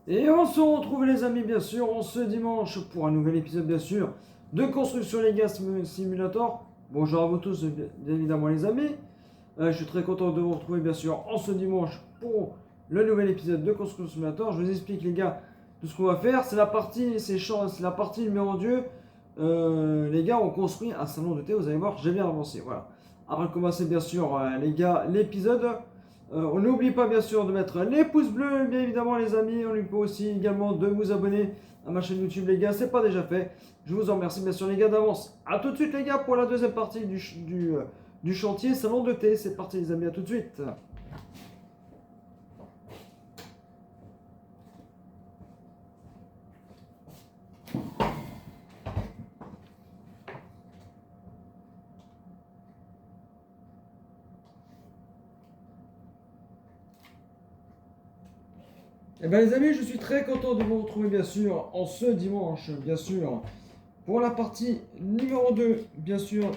Et on se retrouve les amis bien sûr en ce dimanche pour un nouvel épisode bien sûr de Construction les Gas Simulator. Bonjour à vous tous bien évidemment les amis. Je suis très content de vous retrouver bien sûr en ce dimanche pour le nouvel épisode de Construction Simulator. Je vous explique les gars tout ce qu'on va faire. C'est la partie, c'est la partie numéro 2. Les gars on construit un salon de thé, vous allez voir j'ai bien avancé. Voilà. Avant de commencer bien sûr les gars l'épisode. On n'oublie pas bien sûr de mettre les pouces bleus, bien évidemment les amis. On n'oublie pas aussi également de vous abonner à ma chaîne YouTube les gars, c'est pas déjà fait. Je vous en remercie bien sûr les gars d'avance. A tout de suite les gars pour la deuxième partie du chantier salon de thé. C'est parti les amis, à tout de suite. Et bien les amis, je suis très content de vous retrouver bien sûr en ce dimanche, bien sûr, pour la partie numéro 2, bien sûr,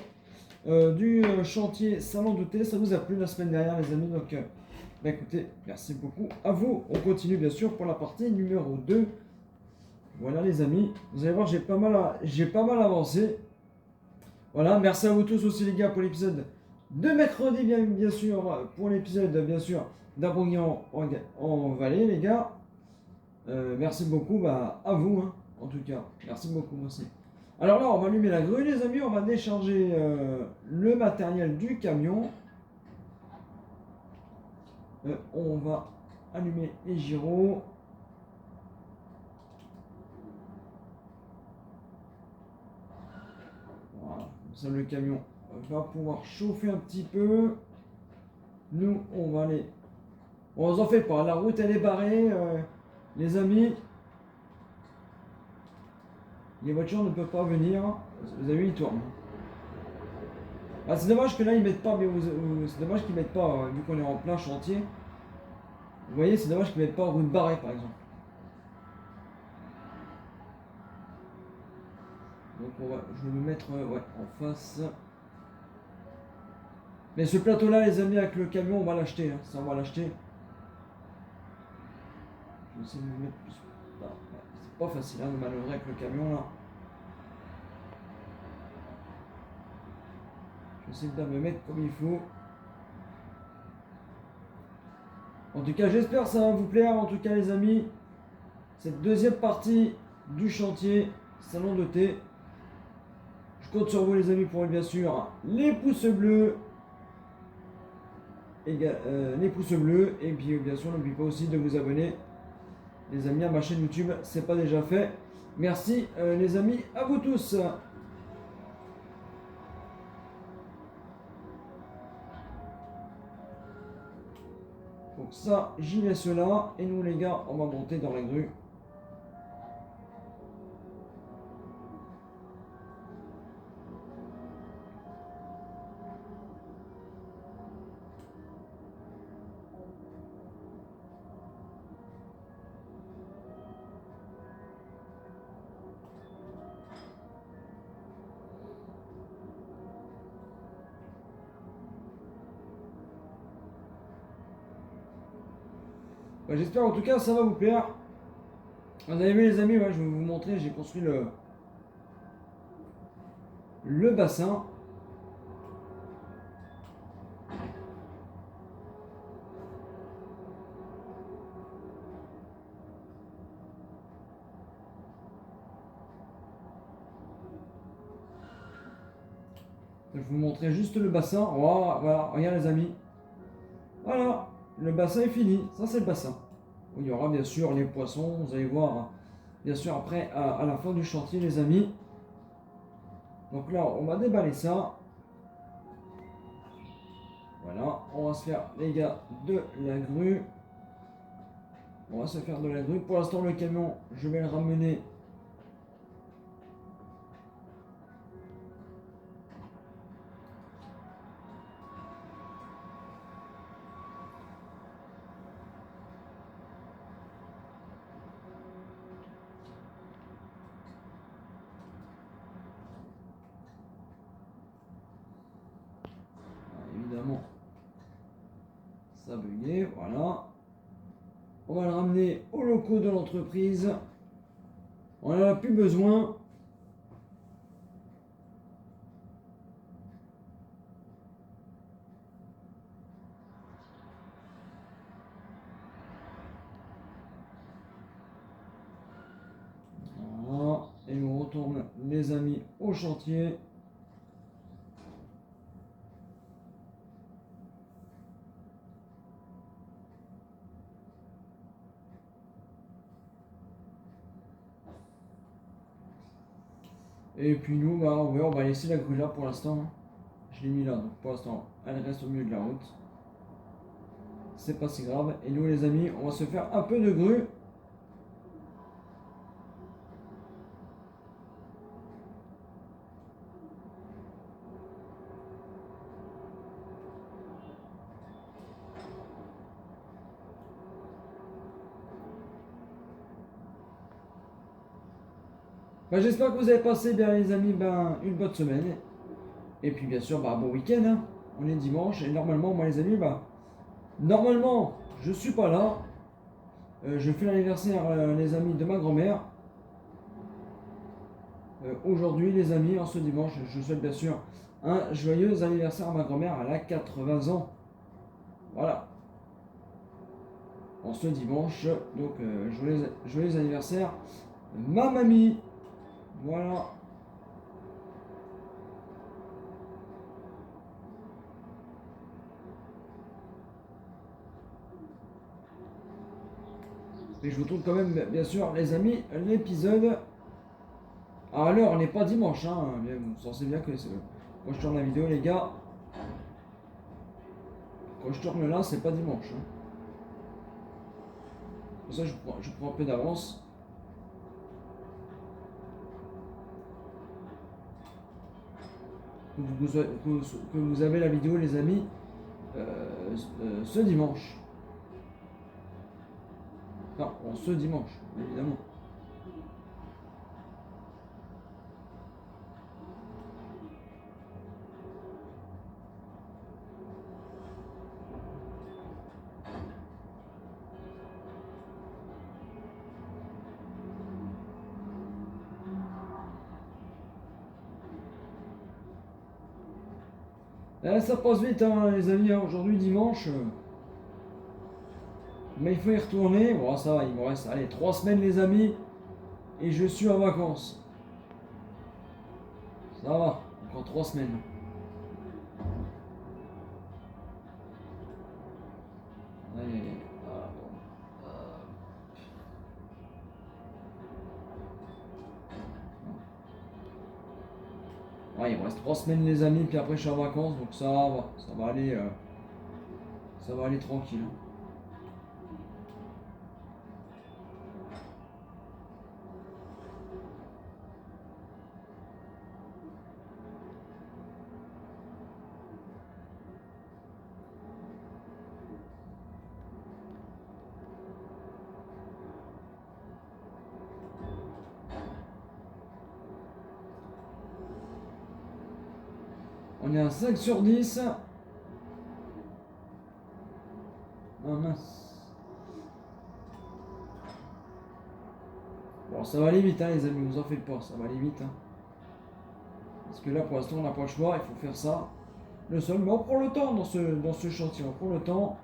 du chantier salon de thé. Ça vous a plu la semaine dernière les amis, donc bah écoutez, merci beaucoup à vous. On continue bien sûr pour la partie numéro 2. Voilà les amis, vous allez voir, j'ai pas mal avancé. Voilà, merci à vous tous aussi les gars pour l'épisode de mercredi, bien sûr, pour l'épisode bien sûr d'Abognan en Valais les gars. Merci beaucoup à vous, hein, en tout cas. Merci beaucoup aussi. Alors là, on va allumer la grue, les amis. On va décharger le matériel du camion. On va allumer les gyros. Voilà, comme ça le camion va pouvoir chauffer un petit peu. Nous, on va aller. On vous en fait pas, la route elle est barrée, les amis. Les voitures ne peuvent pas venir. Vous avez vu, ils tournent. Ah, c'est dommage que là ils mettent pas, mais c'est dommage qu'ils mettent pas, vu qu'on est en plein chantier. Vous voyez, c'est dommage qu'ils mettent pas route barrée par exemple. Donc je vais me mettre ouais, en face. Mais ce plateau là les amis avec le camion on va l'acheter, hein. Ça on va l'acheter. Je vais essayer de me mettre plus. Non, ouais, c'est pas facile hein, de manœuvrer avec le camion là. Je vais essayer de me mettre comme il faut. En tout cas j'espère que ça va vous plaire en tout cas les amis. Cette deuxième partie du chantier salon de thé. Je compte sur vous les amis pour bien sûr les pouces bleus. Les pouces bleus et puis bien sûr n'oubliez pas aussi de vous abonner les amis à ma chaîne YouTube, c'est pas déjà fait. Merci les amis à vous tous. Donc ça j'y laisse là et nous les gars on va monter dans la grue. J'espère en tout cas ça va vous plaire. Vous avez vu les amis, ouais, je vais vous montrer, j'ai construit le bassin. Je vais vous montrer juste le bassin. Voilà, voilà, regarde les amis. Voilà, le bassin est fini. Ça c'est le bassin. Il y aura bien sûr les poissons, vous allez voir, hein. Bien sûr après à la fin du chantier les amis. Donc là on va déballer ça. Voilà, on va se faire les gars de la grue. On va se faire de la grue. Pour l'instant le camion je vais le ramener. Évidemment ça buguait, voilà. On va le ramener aux locaux de l'entreprise. On n'en a plus besoin. Voilà. Et on retourne, les amis, au chantier. Et puis nous, bah, ouais, on va laisser la grue là pour l'instant. Je l'ai mis là, donc pour l'instant, elle reste au milieu de la route. C'est pas si grave. Et nous, les amis, on va se faire un peu de grue. Bah, j'espère que vous avez passé bien, les amis, une bonne semaine. Et puis bien sûr, bon week-end, hein. On est dimanche et normalement, moi les amis, normalement, je suis pas là. Je fais l'anniversaire, les amis, de ma grand-mère. Aujourd'hui, les amis, en ce dimanche, je souhaite bien sûr un joyeux anniversaire à ma grand-mère. Elle a 80 ans. Voilà. En ce dimanche, donc joyeux anniversaire, ma mamie. Voilà. Et je vous trouve quand même, bien sûr, les amis, l'épisode. À l'heure, on n'est pas dimanche, hein. Mais vous sentez bien que quand je tourne la vidéo, les gars, quand je tourne là, c'est pas dimanche. Hein. Pour ça, je prends un peu d'avance. Que vous avez la vidéo, les amis, ce dimanche. Enfin, ce dimanche, évidemment. Ça passe vite, hein, les amis, hein, aujourd'hui, dimanche. Mais il faut y retourner. Bon, ça va, il me reste, allez, 3 semaines, les amis. Et je suis en vacances. Ça va, encore 3 semaines. Allez, voilà, bon. Ouais, il me reste 3 semaines, les amis, puis après je suis en vacances, donc ça va aller tranquille. On est à 5 sur 10. Ah mince. Bon, ça va aller vite, hein, les amis, vous en faites pas, ça va aller vite. Hein. Parce que là, pour l'instant, on n'a pas le choix, il faut faire ça. Le sol, mais on prend le temps dans ce chantier, on prend le temps.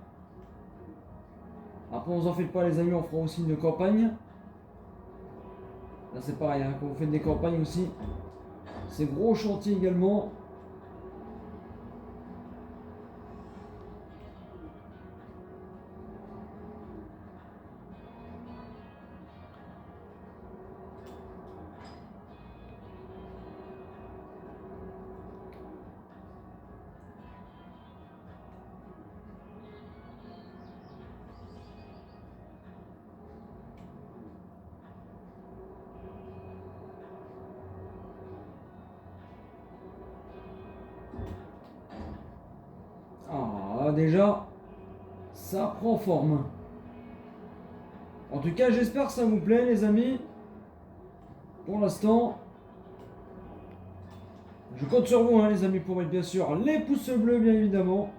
Après, vous en faites pas, les amis, on fera aussi une campagne. Là, c'est pareil, hein, quand vous faites des campagnes aussi, c'est gros chantier également. Ah, déjà, ça prend forme. En tout cas, j'espère que ça vous plaît, les amis. Pour l'instant, je compte sur vous, hein, les amis, pour mettre bien sûr les pouces bleus, bien évidemment.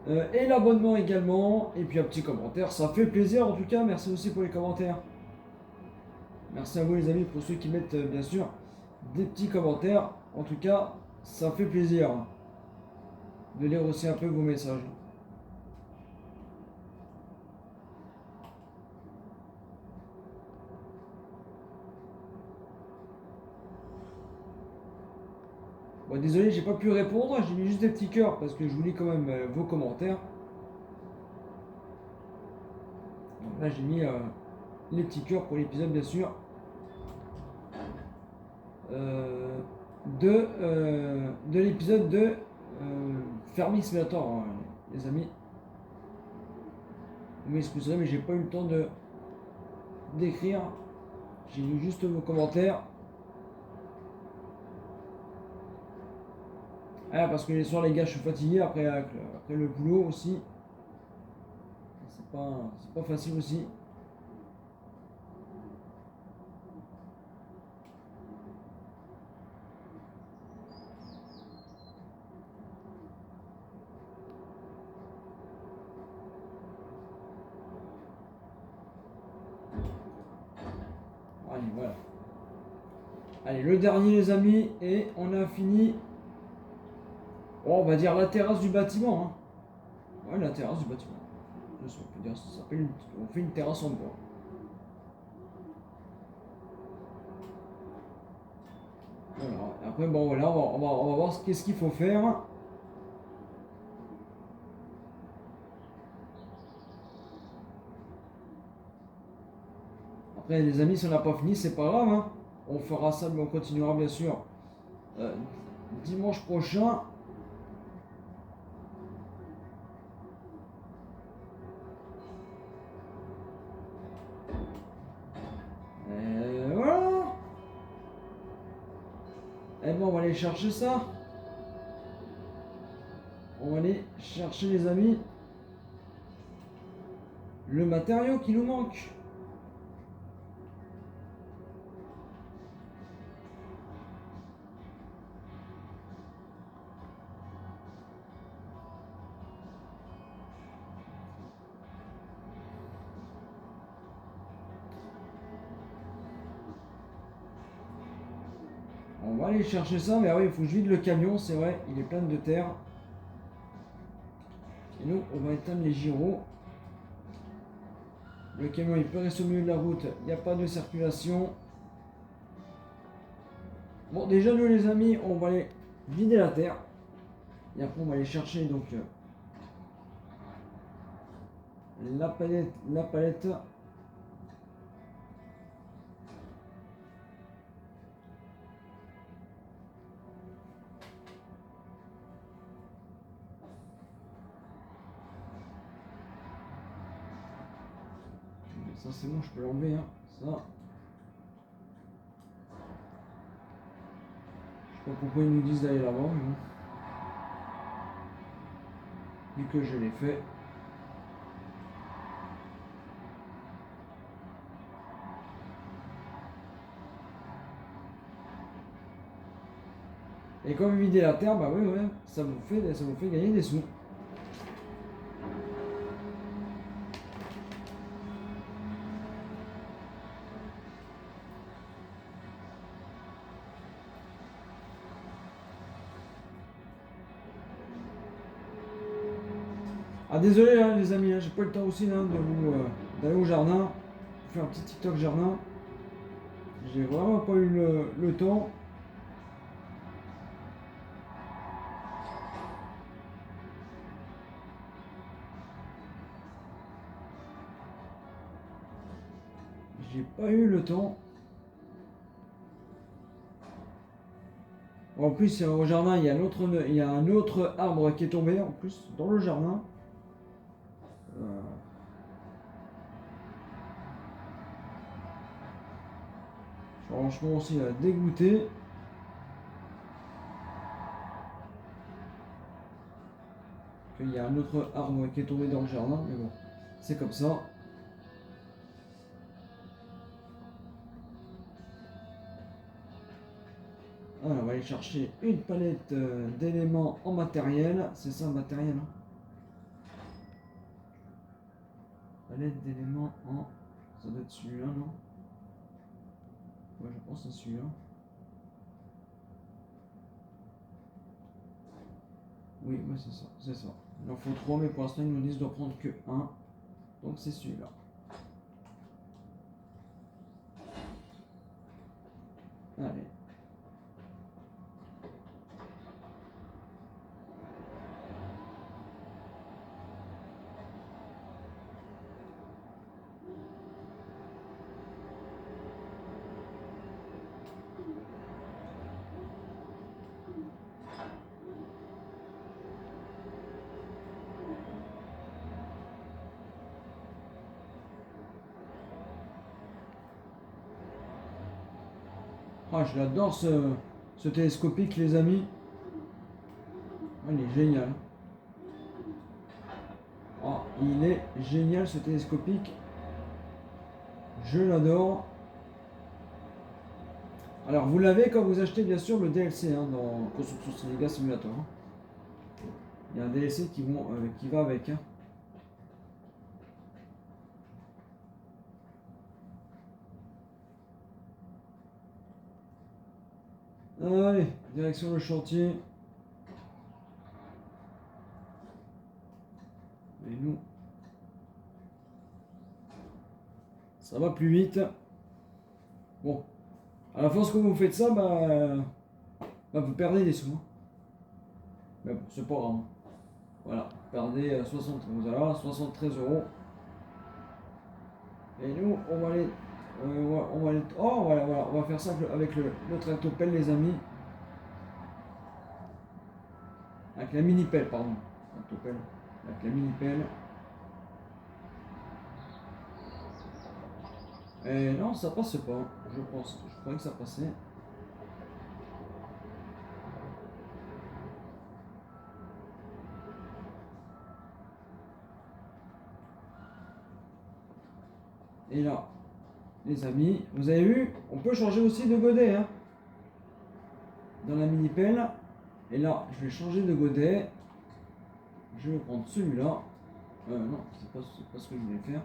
Et l'abonnement également. Et puis un petit commentaire, ça fait plaisir en tout cas. Merci aussi pour les commentaires. Merci à vous les amis pour ceux qui mettent bien sûr des petits commentaires. En tout cas, ça fait plaisir de lire aussi un peu vos messages. Bon, désolé, j'ai pas pu répondre, j'ai mis juste des petits cœurs parce que je vous lis quand même vos commentaires. Donc là, j'ai mis les petits cœurs pour l'épisode, bien sûr, euh, de l'épisode de Farming Simulator, hein, les amis. Vous m'excuserez, mais j'ai pas eu le temps de d'écrire. J'ai lu juste vos commentaires. Ah, parce que les soirs, les gars, je suis fatigué après le boulot aussi. C'est pas facile aussi. Allez, voilà. Allez, le dernier, les amis, et on a fini. Oh, on va dire la terrasse du bâtiment. Hein. Ouais, la terrasse du bâtiment. On peut dire, ça s'appelle on fait une terrasse en bois. Voilà. Après, bon, voilà, on va voir qu'est-ce qu'il faut faire. Après, les amis, si on n'a pas fini, c'est pas grave. Hein. On fera ça, mais on continuera bien sûr dimanche prochain. Voilà. Et bon, on va aller chercher ça. On va aller chercher, les amis, le matériau qui nous manque. On va aller chercher ça, mais ah oui, il faut que je vide le camion, c'est vrai, il est plein de terre. Et nous, on va éteindre les gyros. Le camion, il peut rester au milieu de la route, il n'y a pas de circulation. Bon, déjà, nous, les amis, on va aller vider la terre. Et après, on va aller chercher donc la palette. Ça, c'est bon, je peux l'enlever. Hein. Ça. Je sais pas pourquoi ils nous disent d'aller là-bas, mais bon. Vu que je l'ai fait. Et comme vider la terre, bah oui, ouais, ça vous fait gagner des sous. Ah désolé hein, les amis, hein, j'ai pas le temps aussi hein, d'aller au jardin, faire un petit TikTok jardin. J'ai vraiment pas eu le temps. J'ai pas eu le temps. En plus, au jardin, il y a un autre arbre qui est tombé en plus dans le jardin. Franchement aussi dégoûté. Il y a un autre arbre qui est tombé dans le jardin, mais bon, c'est comme ça. Alors, on va aller chercher une palette d'éléments en matériel. C'est ça, matériel. Hein. À l'aide d'éléments en... Ça doit être celui-là, non? Ouais, je pense que c'est celui-là. Oui, ouais, c'est ça, c'est ça. Il en faut 3, mais pour l'instant, ils nous disent de prendre que 1. Donc c'est celui-là. Allez. Ah, je l'adore ce télescopique, les amis. Ah, il est génial. Ah, il est génial ce télescopique. Je l'adore. Alors, vous l'avez quand vous achetez bien sûr le DLC hein, dans Construction Sénégal Simulator. Hein. Il y a un DLC qui va avec. Hein. Allez, direction le chantier. Et nous, ça va plus vite. Bon, à la force que vous faites ça, vous perdez des sous. Hein. Mais bon, c'est pas grave. Voilà, vous perdez 73, voilà, 73 euros. Et nous, on va aller. Oh, voilà, voilà, on va faire ça avec le tractopelle, les amis. Avec la mini-pelle, pardon. Tractopelle. Avec la mini-pelle. Et non, ça passe pas, je pense. Je croyais que ça passait. Et là, les amis, vous avez vu, on peut changer aussi de godet. Hein, dans la mini-pelle. Et là, je vais changer de godet. Je vais prendre celui-là. Non, c'est pas ce que je voulais faire.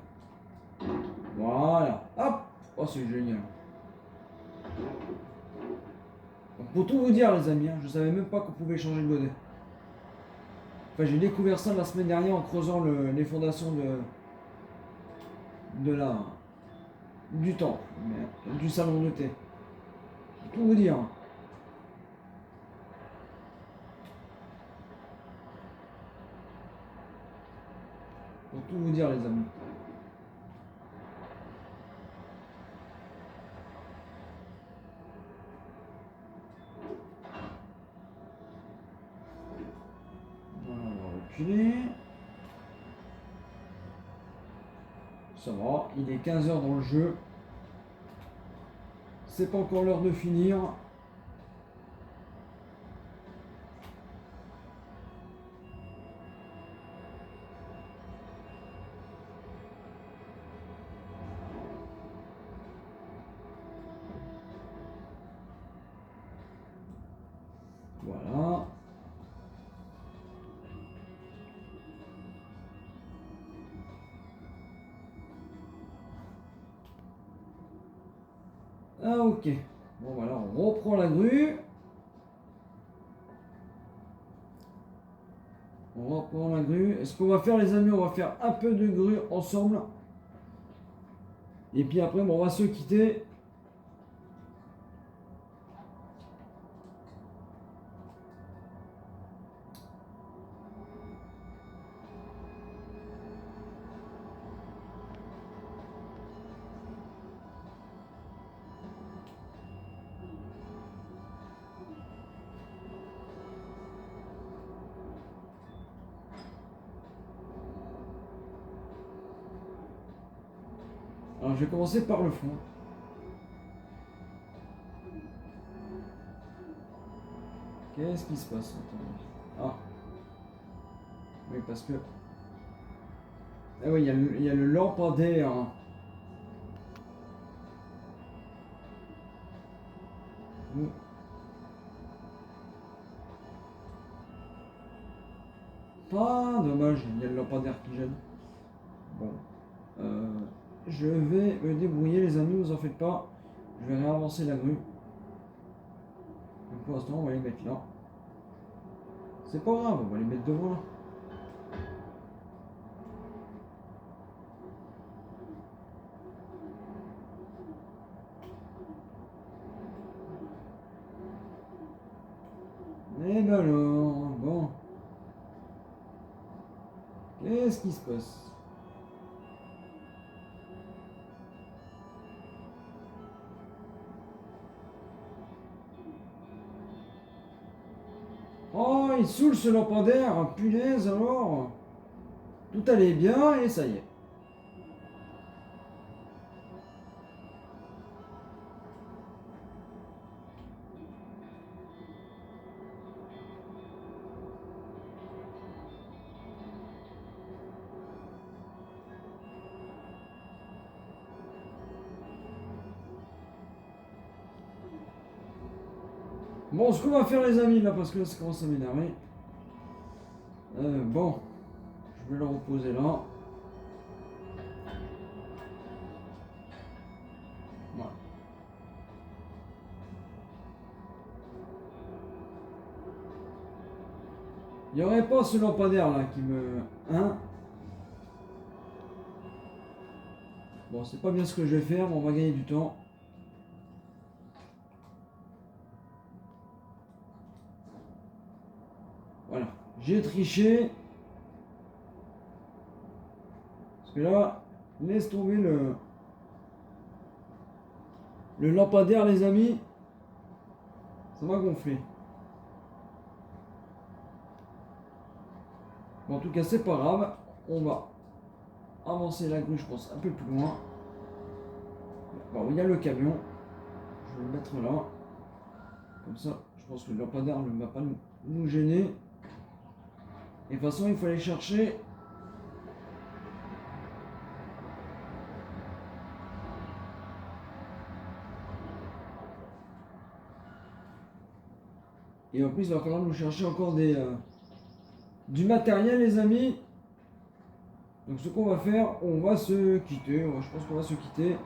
Voilà. Hop. Oh, c'est génial. Donc, pour tout vous dire, les amis, hein, je savais même pas qu'on pouvait changer de godet. Enfin, j'ai découvert ça la semaine dernière en creusant les fondations du temple, du salon de thé. Pour tout vous dire. Pour tout vous dire, les amis. Voilà, on va reculer. Ça va, il est 15 h dans le jeu. C'est pas encore l'heure de finir. Voilà. Ah ok. Bon voilà, on reprend la grue. On reprend la grue. Et ce qu'on va faire les amis, on va faire un peu de grue ensemble. Et puis après, bon, on va se quitter. Alors je vais commencer par le fond. Qu'est-ce qui se passe? Ah. Oui, parce que... Ah oui, il y a le lampadaire. Ouh. Ah, dommage, il y a le lampadaire qui gêne. Bon. Euh, je vais me débrouiller les amis, vous en faites pas. Je vais réavancer la grue. Donc pour l'instant on va les mettre là. C'est pas grave, on va les mettre devant là. Et ben alors, bon. Qu'est-ce qui se passe? Oh, il saoule ce lampadaire, punaise alors. Tout allait bien et ça y est. Bon, ce qu'on va faire les amis là, parce que là ça commence à m'énerver. Bon, je vais le reposer là. Voilà. Il n'y aurait pas ce lampadaire là qui me... Hein? Bon, c'est pas bien ce que je vais faire, mais on va gagner du temps. Voilà, j'ai triché. Parce que là, laisse tomber le lampadaire les amis. Ça m'a gonflé. Bon, en tout cas, c'est pas grave. On va avancer la grue, je pense, un peu plus loin. Bon, il y a le camion. Je vais le mettre là. Comme ça, je pense que le lampadaire ne va pas nous gêner. Et de toute façon, il faut aller chercher. Et en plus, il va falloir nous chercher encore du matériel, les amis. Donc, ce qu'on va faire, on va se quitter. Je pense qu'on va se quitter.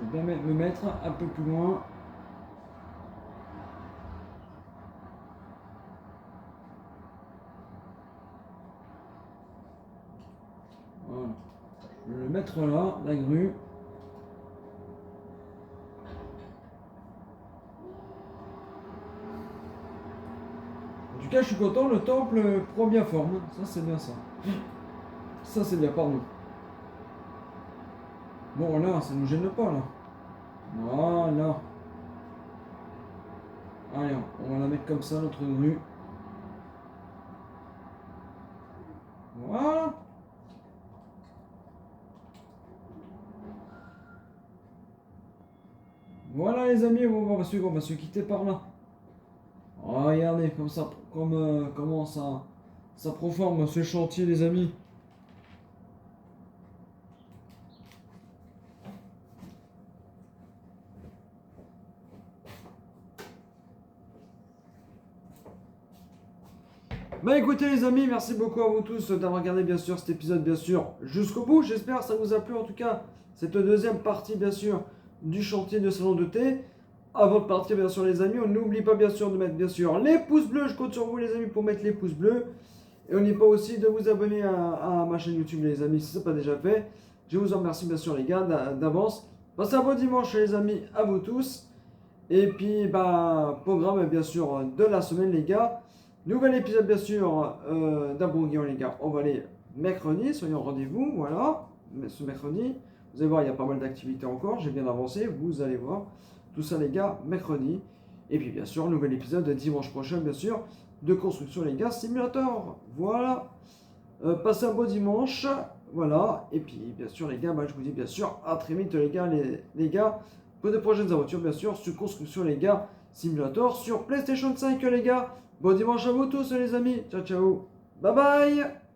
Je vais bien me mettre un peu plus loin. Voilà. Je vais le mettre là, la grue. En tout cas, je suis content, le temple prend bien forme. Ça, c'est bien ça. Ça, c'est bien, pardon. Bon, là, ça ne nous gêne pas, là. Voilà. Allez, on va la mettre comme ça, notre grue. Voilà. Voilà, les amis, on va se quitter par là. Oh, regardez, comme ça, comment ça proforme ce chantier, les amis. Bah écoutez les amis, merci beaucoup à vous tous d'avoir regardé bien sûr cet épisode bien sûr jusqu'au bout. J'espère que ça vous a plu en tout cas cette deuxième partie bien sûr du chantier de salon de thé. Avant de partir bien sûr les amis, on n'oublie pas bien sûr de mettre bien sûr les pouces bleus. Je compte sur vous les amis pour mettre les pouces bleus. Et on n'est pas aussi de vous abonner à ma chaîne YouTube les amis si ce n'est pas déjà fait. Je vous en remercie bien sûr les gars d'avance. Passez un bon dimanche les amis à vous tous. Et puis bah programme bien sûr de la semaine les gars. Nouvel épisode bien sûr d'un bourguignon les gars, on va aller mercredi, soyons au rendez-vous, voilà, ce mercredi, vous allez voir il y a pas mal d'activités encore, j'ai bien avancé, vous allez voir, tout ça les gars, mercredi, et puis bien sûr, nouvel épisode de dimanche prochain bien sûr, de construction les gars, simulator, voilà, passez un beau dimanche, voilà, et puis bien sûr les gars, bah, je vous dis bien sûr, à très vite les gars, pour de prochaines aventures bien sûr, sur construction les gars, simulator, sur PlayStation 5 les gars. Bon dimanche à vous tous les amis. Ciao ciao. Bye bye.